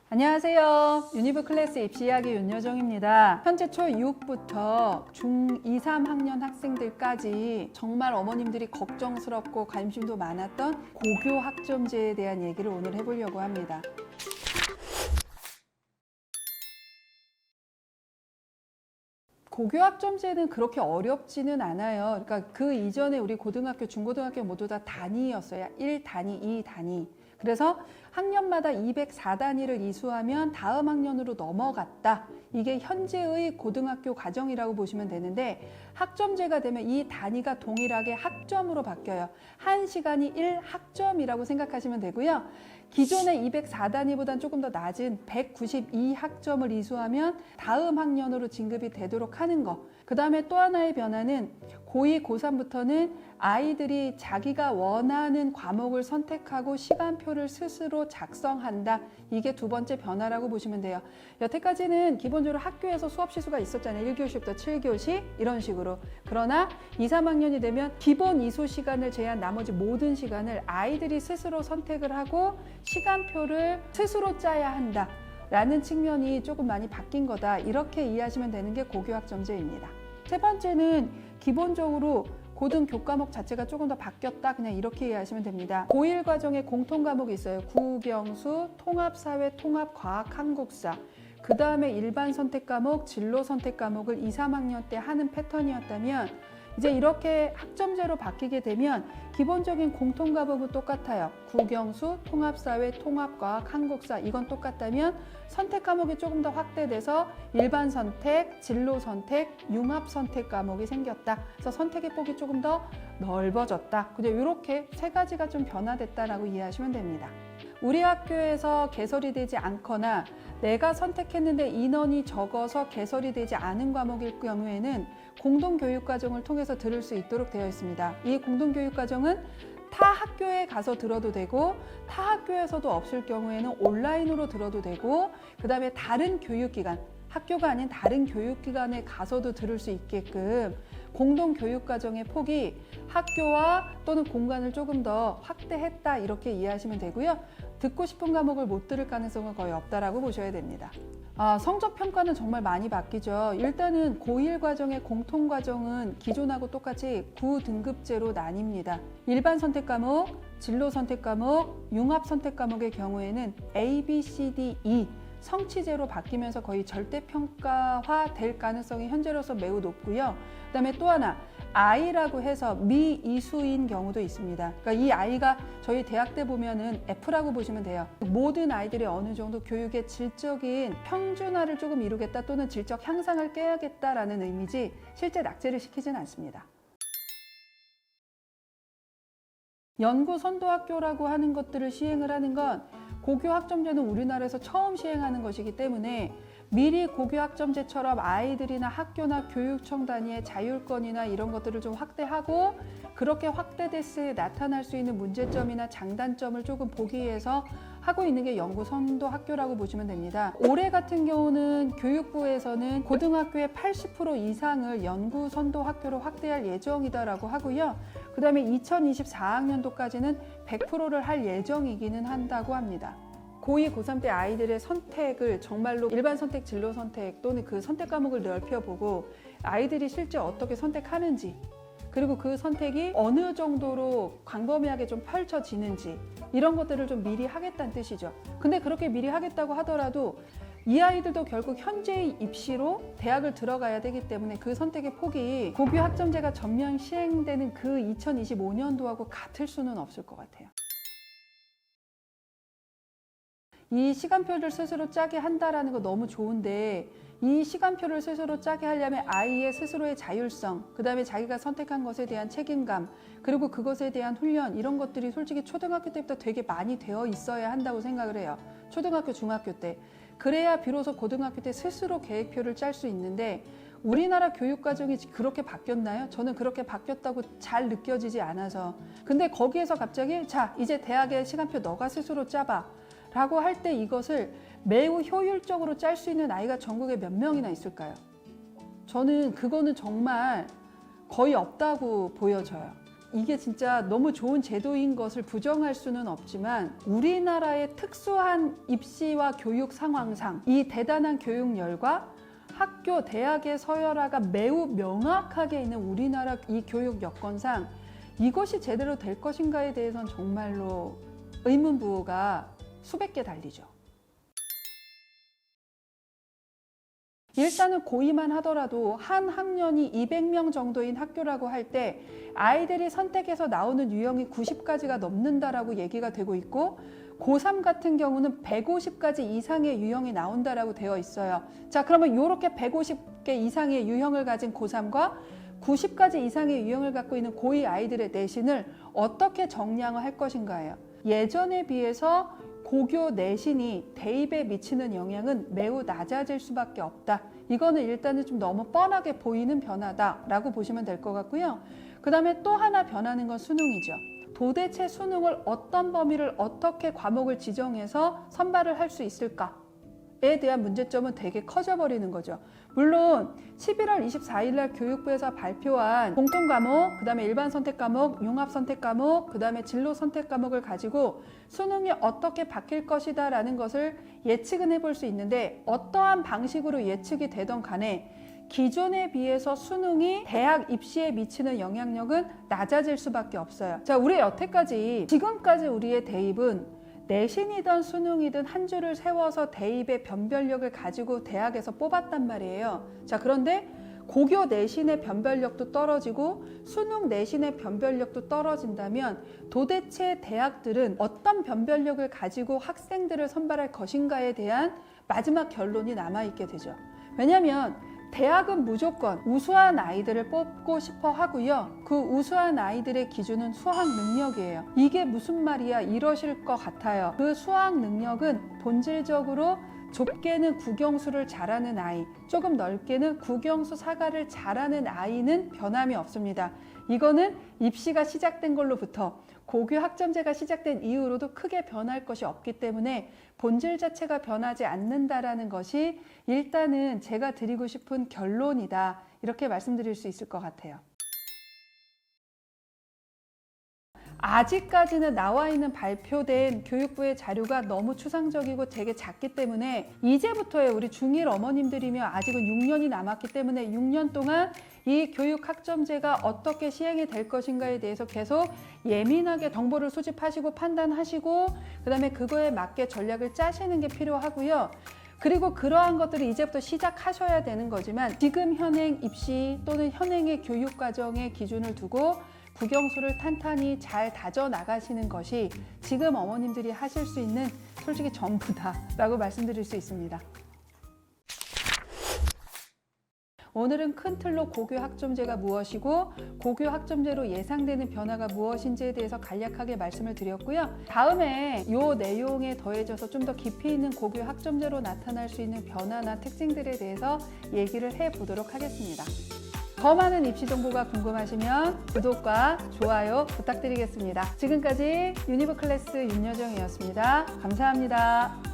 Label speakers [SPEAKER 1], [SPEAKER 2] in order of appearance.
[SPEAKER 1] 안녕하세요. 유니브 클래스 입시 이야기 윤여정입니다. 현재 초6부터 중2, 3학년 학생들까지 정말 어머님들이 걱정스럽고 관심도 많았던 고교 학점제에 대한 얘기를 오늘 해보려고 합니다. 고교 학점제는 그렇게 어렵지는 않아요. 그러니까 그 이전에 우리 고등학교, 중고등학교 모두 다 단위였어요. 1단위, 2단위. 그래서 학년마다 204단위를 이수하면 다음 학년으로 넘어갔다. 이게 현재의 고등학교 과정이라고 보시면 되는데 학점제가 되면 이 단위가 동일하게 학점으로 바뀌어요. 한 시간이 1학점이라고 생각하시면 되고요. 기존의 204단위보다는 조금 더 낮은 192학점을 이수하면 다음 학년으로 진급이 되도록 하는 거. 그 다음에 또 하나의 변화는 고2, 고3부터는 아이들이 자기가 원하는 과목을 선택하고 시간표를 스스로 작성한다. 이게 두 번째 변화라고 보시면 돼요. 여태까지는 기본적으로 학교에서 수업 시수가 있었잖아요. 1교시부터 7교시 이런 식으로. 그러나 2, 3학년이 되면 기본 이수 시간을 제한 나머지 모든 시간을 아이들이 스스로 선택을 하고 시간표를 스스로 짜야 한다. 라는 측면이 조금 많이 바뀐 거다. 이렇게 이해하시면 되는 게 고교 학점제입니다. 세 번째는 기본적으로 고등 교과목 자체가 조금 더 바뀌었다. 그냥 이렇게 이해하시면 됩니다. 고1 과정에 공통 과목이 있어요. 국영수, 통합사회, 통합과학, 한국사. 그 다음에 일반 선택 과목, 진로 선택 과목을 2, 3학년 때 하는 패턴이었다면 이제 이렇게 학점제로 바뀌게 되면 기본적인 공통 과목은 똑같아요. 국영수, 통합사회, 통합과학, 한국사 이건 똑같다면 선택 과목이 조금 더 확대돼서 일반 선택, 진로 선택, 융합 선택 과목이 생겼다. 그래서 선택의 폭이 조금 더 넓어졌다. 그냥 이렇게 세 가지가 좀 변화됐다라고 이해하시면 됩니다. 우리 학교에서 개설이 되지 않거나 내가 선택했는데 인원이 적어서 개설이 되지 않은 과목일 경우에는 공동교육과정을 통해서 들을 수 있도록 되어 있습니다. 이 공동교육과정은 타 학교에 가서 들어도 되고 타 학교에서도 없을 경우에는 온라인으로 들어도 되고 그 다음에 다른 교육기관, 학교가 아닌 다른 교육기관에 가서도 들을 수 있게끔 공동교육과정의 폭이 학교와 또는 공간을 조금 더 확대했다 이렇게 이해하시면 되고요. 듣고 싶은 과목을 못 들을 가능성은 거의 없다라고 보셔야 됩니다. 성적평가는 정말 많이 바뀌죠. 일단은 고1 과정의 공통과정은 기존하고 똑같이 9등급제로 나뉩니다. 일반 선택 과목, 진로 선택 과목, 융합 선택 과목의 경우에는 A, B, C, D, E 성취제로 바뀌면서 거의 절대평가화 될 가능성이 현재로서 매우 높고요. 그 다음에 또 하나 I라고 해서 미이수인 경우도 있습니다. 그러니까 이 아이가 저희 대학 때 보면은 F라고 보시면 돼요. 모든 아이들이 어느 정도 교육의 질적인 평준화를 조금 이루겠다 또는 질적 향상을 깨야겠다라는 의미지 실제 낙제를 시키지는 않습니다. 연구 선도학교라고 하는 것들을 시행을 하는 건 고교 학점제는 우리나라에서 처음 시행하는 것이기 때문에 미리 고교 학점제처럼 아이들이나 학교나 교육청 단위의 자율권이나 이런 것들을 좀 확대하고 그렇게 확대됐을 때 나타날 수 있는 문제점이나 장단점을 조금 보기 위해서 하고 있는 게 연구 선도 학교라고 보시면 됩니다. 올해 같은 경우는 교육부에서는 고등학교의 80% 이상을 연구 선도 학교로 확대할 예정이다라고 하고요. 그 다음에 2024학년도까지는 100%를 할 예정이기는 한다고 합니다. 고2, 고3 때 아이들의 선택을 정말로 일반 선택, 진로 선택 또는 그 선택 과목을 넓혀보고 아이들이 실제 어떻게 선택하는지 그리고 그 선택이 어느 정도로 광범위하게 좀 펼쳐지는지 이런 것들을 좀 미리 하겠다는 뜻이죠. 근데 그렇게 미리 하겠다고 하더라도 이 아이들도 결국 현재의 입시로 대학을 들어가야 되기 때문에 그 선택의 폭이 고교 학점제가 전면 시행되는 그 2025년도하고 같을 수는 없을 것 같아요. 이 시간표를 스스로 짜게 한다라는 거 너무 좋은데 이 시간표를 스스로 짜게 하려면 아이의 스스로의 자율성, 그 다음에 자기가 선택한 것에 대한 책임감, 그리고 그것에 대한 훈련 이런 것들이 솔직히 초등학교 때부터 되게 많이 되어 있어야 한다고 생각을 해요. 초등학교, 중학교 때. 그래야 비로소 고등학교 때 스스로 계획표를 짤 수 있는데 우리나라 교육과정이 그렇게 바뀌었나요? 저는 그렇게 바뀌었다고 잘 느껴지지 않아서. 근데 거기에서 갑자기 자, 이제 대학의 시간표 너가 스스로 짜봐. 라고 할 때 이것을 매우 효율적으로 짤 수 있는 아이가 전국에 몇 명이나 있을까요? 저는 그거는 정말 거의 없다고 보여져요. 이게 진짜 너무 좋은 제도인 것을 부정할 수는 없지만 우리나라의 특수한 입시와 교육 상황상 이 대단한 교육열과 학교, 대학의 서열화가 매우 명확하게 있는 우리나라 이 교육 여건상 이것이 제대로 될 것인가에 대해서는 정말로 의문부호가 수백 개 달리죠. 일단은 고2만 하더라도 한 학년이 200명 정도인 학교라고 할 때 아이들이 선택해서 나오는 유형이 90가지가 넘는다라고 얘기가 되고 있고 고3 같은 경우는 150가지 이상의 유형이 나온다라고 되어 있어요. 자, 그러면 이렇게 150개 이상의 유형을 가진 고3과 90가지 이상의 유형을 갖고 있는 고2 아이들의 내신을 어떻게 정량을 할 것인가예요. 예전에 비해서 고교 내신이 대입에 미치는 영향은 매우 낮아질 수밖에 없다. 이거는 일단은 좀 너무 뻔하게 보이는 변화다라고 보시면 될 것 같고요. 그 다음에 또 하나 변하는 건 수능이죠. 도대체 수능을 어떤 범위를 어떻게 과목을 지정해서 선발을 할 수 있을까에 대한 문제점은 되게 커져버리는 거죠. 물론 11월 24일 날 교육부에서 발표한 공통과목, 그 다음에 일반 선택과목, 융합선택과목, 그 다음에 진로 선택과목을 가지고 수능이 어떻게 바뀔 것이다 라는 것을 예측은 해볼 수 있는데 어떠한 방식으로 예측이 되던 간에 기존에 비해서 수능이 대학 입시에 미치는 영향력은 낮아질 수밖에 없어요. 자, 우리 여태까지 지금까지 우리의 대입은 내신이든 수능이든 한 줄을 세워서 대입의 변별력을 가지고 대학에서 뽑았단 말이에요. 자, 그런데 고교 내신의 변별력도 떨어지고 수능 내신의 변별력도 떨어진다면 도대체 대학들은 어떤 변별력을 가지고 학생들을 선발할 것인가에 대한 마지막 결론이 남아있게 되죠. 왜냐하면 대학은 무조건 우수한 아이들을 뽑고 싶어 하고요. 그 우수한 아이들의 기준은 수학 능력이에요. 이게 무슨 말이야 이러실 것 같아요. 그 수학 능력은 본질적으로 좁게는 국영수를 잘하는 아이, 조금 넓게는 국영수 사과를 잘하는 아이는 변함이 없습니다. 이거는 입시가 시작된 걸로부터 고교 학점제가 시작된 이후로도 크게 변할 것이 없기 때문에 본질 자체가 변하지 않는다라는 것이 일단은 제가 드리고 싶은 결론이다. 이렇게 말씀드릴 수 있을 것 같아요. 아직까지는 나와 있는 발표된 교육부의 자료가 너무 추상적이고 되게 작기 때문에 이제부터의 우리 중1 어머님들이며 아직은 6년이 남았기 때문에 6년 동안 이 교육학점제가 어떻게 시행이 될 것인가에 대해서 계속 예민하게 정보를 수집하시고 판단하시고 그다음에 그거에 맞게 전략을 짜시는 게 필요하고요. 그리고 그러한 것들을 이제부터 시작하셔야 되는 거지만 지금 현행 입시 또는 현행의 교육과정의 기준을 두고 국영수를 탄탄히 잘 다져 나가시는 것이 지금 어머님들이 하실 수 있는 솔직히 전부다라고 말씀드릴 수 있습니다. 오늘은 큰 틀로 고교 학점제가 무엇이고 고교 학점제로 예상되는 변화가 무엇인지에 대해서 간략하게 말씀을 드렸고요. 다음에 이 내용에 더해져서 좀 더 깊이 있는 고교 학점제로 나타날 수 있는 변화나 특징들에 대해서 얘기를 해보도록 하겠습니다. 더 많은 입시 정보가 궁금하시면 구독과 좋아요 부탁드리겠습니다. 지금까지 유니버클래스 윤여정이었습니다. 감사합니다.